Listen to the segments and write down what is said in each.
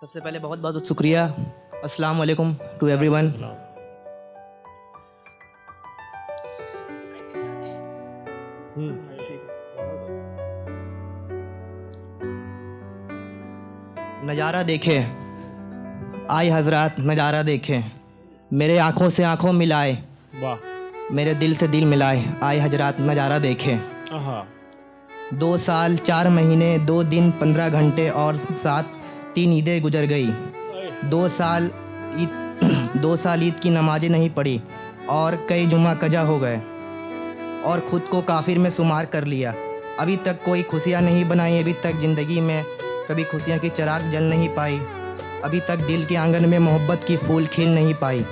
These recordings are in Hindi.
सबसे पहले बहुत बहुत शुक्रिया। अस्सलाम वालेकुम टू एवरीवन। नज़ारा देखे आए हजरात, नज़ारा देखे मेरे आँखों से आँखों मिलाए, वाह। मेरे दिल से दिल मिलाए, आए हजरात नज़ारा देखे। आहा। 2 साल 4 महीने 2 दिन 15 घंटे और 3 ईदें गुजर गई। 2 साल ईद की नमाज़ें नहीं पढ़ी और कई जुमा कजा हो गए और ख़ुद को काफिर में शुमार कर लिया। अभी तक कोई खुशियाँ नहीं बनाई, अभी तक ज़िंदगी में कभी खुशियाँ की चिराग जल नहीं पाई, अभी तक दिल के आंगन में मोहब्बत की फूल खिल नहीं पाई,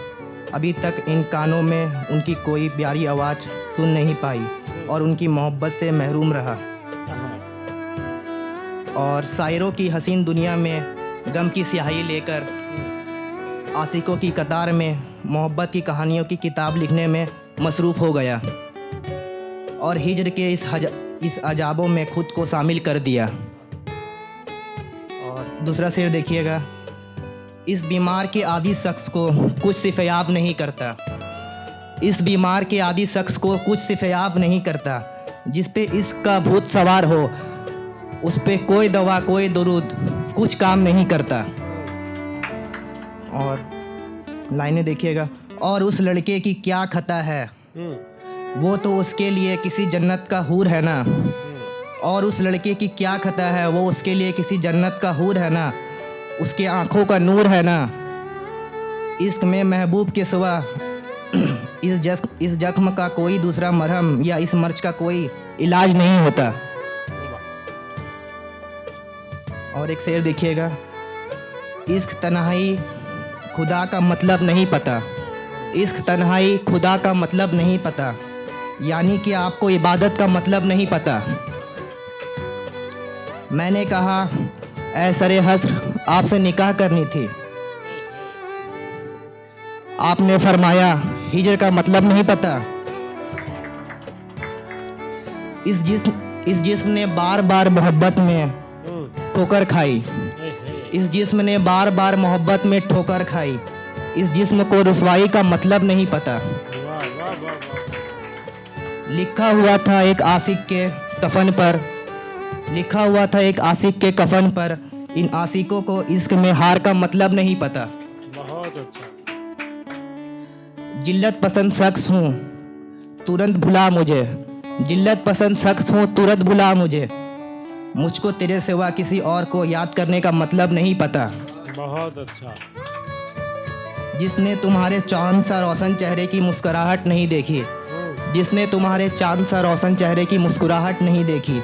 अभी तक इन कानों में उनकी कोई प्यारी आवाज़ सुन नहीं पाई और उनकी मोहब्बत से महरूम रहा। और शायरों की हसीन दुनिया में गम की स्याही लेकर आशिकों की कतार में मोहब्बत की कहानियों की किताब लिखने में मसरूफ़ हो गया और हिज्र के इस अजाबों में खुद को शामिल कर दिया। और दूसरा शेर देखिएगा, इस बीमार के आदि शख्स को कुछ सिफयाब नहीं करता, इस बीमार के आदि शख्स को कुछ सिफयाब नहीं करता, जिस पे इसका भूत सवार हो उस पे कोई दवा कोई दुरूद कुछ काम नहीं करता। और लाइनें देखिएगा, और उस लड़के की क्या खता है, वो तो उसके लिए किसी जन्नत का हूर है ना, और उस लड़के की क्या खता है, वो उसके लिए किसी जन्नत का हूर है ना, उसके आँखों का नूर है ना। इश्क में महबूब के सिवा इस जख्म का कोई दूसरा मरहम या इस मर्ज का कोई इलाज नहीं होता। और एक शेर देखिएगा, इश्क तन्हाई खुदा का मतलब नहीं पता, इश्क तन्हाई खुदा का मतलब नहीं पता, यानी कि आपको इबादत का मतलब नहीं पता। मैंने कहा ऐ सरे हस्र आपसे निकाह करनी थी, आपने फरमाया हिजर का मतलब नहीं पता। इस जिस्म ने बार बार मोहब्बत में ठोकर खाई, इस जिस्म ने बार बार मोहब्बत में ठोकर खाई, इस जिस्म को रुसवाई का मतलब नहीं पता। लिखा हुआ था एक आशिक के कफन पर, लिखा हुआ था एक आशिक के कफन पर, इन आशिकों को इश्क में हार का मतलब नहीं पता। बहुत अच्छा। जिल्लत पसंद शख्स हूँ तुरंत भुला मुझे, जिल्लत पसंद शख्स हूँ तुरंत भुला मुझे, मुझको तेरे सिवा किसी और को याद करने का मतलब नहीं पता। बहुत अच्छा। जिसने तुम्हारे चांद सा रोशन चेहरे की मुस्कुराहट नहीं देखी, जिसने तुम्हारे चांद सा रोशन चेहरे की मुस्कुराहट नहीं देखी,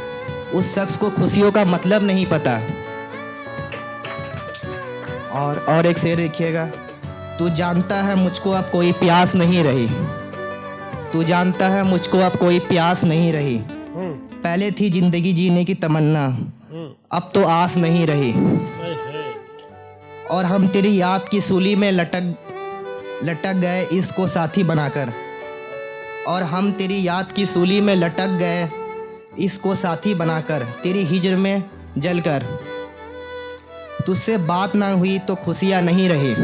उस शख्स को खुशियों का मतलब नहीं पता। और एक शेर देखिएगा, तू जानता है मुझको अब कोई प्यास नहीं रही, तू जानता है मुझको अब कोई प्यास नहीं रही, पहले थी जिंदगी जीने की तमन्ना, अब तो आस नहीं रही। और हम तेरी याद की सूली में लटक गए इसको साथी बनाकर, और हम तेरी याद की सूली में लटक गए इसको साथी बनाकर, तेरी हिज्र में जलकर, तुझसे बात ना हुई तो खुशियाँ नहीं रही।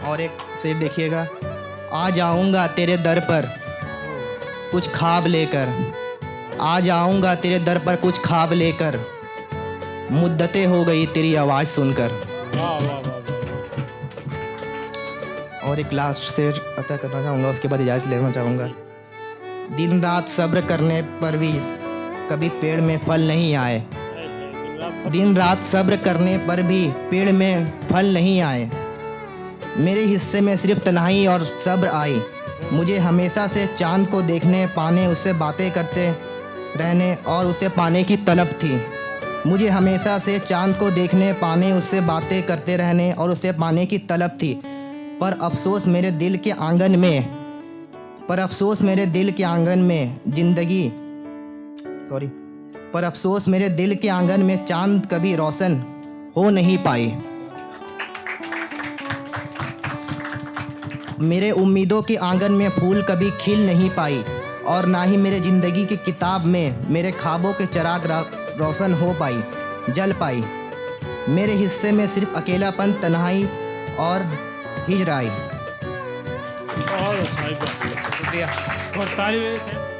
और एक शेर देखिएगा, आ जाऊँगा तेरे दर पर कुछ ख्वाब लेकर, आ जाऊँगा तेरे दर पर कुछ ख्वाब लेकर, मुद्दतें हो गई तेरी आवाज़ सुनकर। और एक लास्ट शेर अता करना चाहूँगा, उसके बाद इजाज़त लेना चाहूँगा। दिन रात सब्र करने पर भी कभी पेड़ में फल नहीं आए, दिन रात सब्र करने पर भी पेड़ में फल नहीं आए, मेरे हिस्से में सिर्फ तन्हाई और सब्र आई, मुझे हमेशा से चांद को देखने पाने उससे बातें करते रहने और उसे पाने की तलब थी, मुझे हमेशा से चांद को देखने पाने उससे बातें करते रहने और उसे पाने की तलब थी, पर अफसोस मेरे दिल के आंगन में, पर अफसोस मेरे दिल के आंगन में जिंदगी पर अफसोस मेरे दिल के आंगन में चांद कभी रोशन हो नहीं पाई। मेरे उम्मीदों के आंगन में फूल कभी खिल नहीं पाई और ना ही मेरे ज़िंदगी की किताब में मेरे ख्वाबों के चिराग रोशन हो पाई। जल पाई। मेरे हिस्से में सिर्फ अकेलापन, तन्हाई और हिजराई। बहुत अच्छा, एक बार शुक्रिया। और ताली से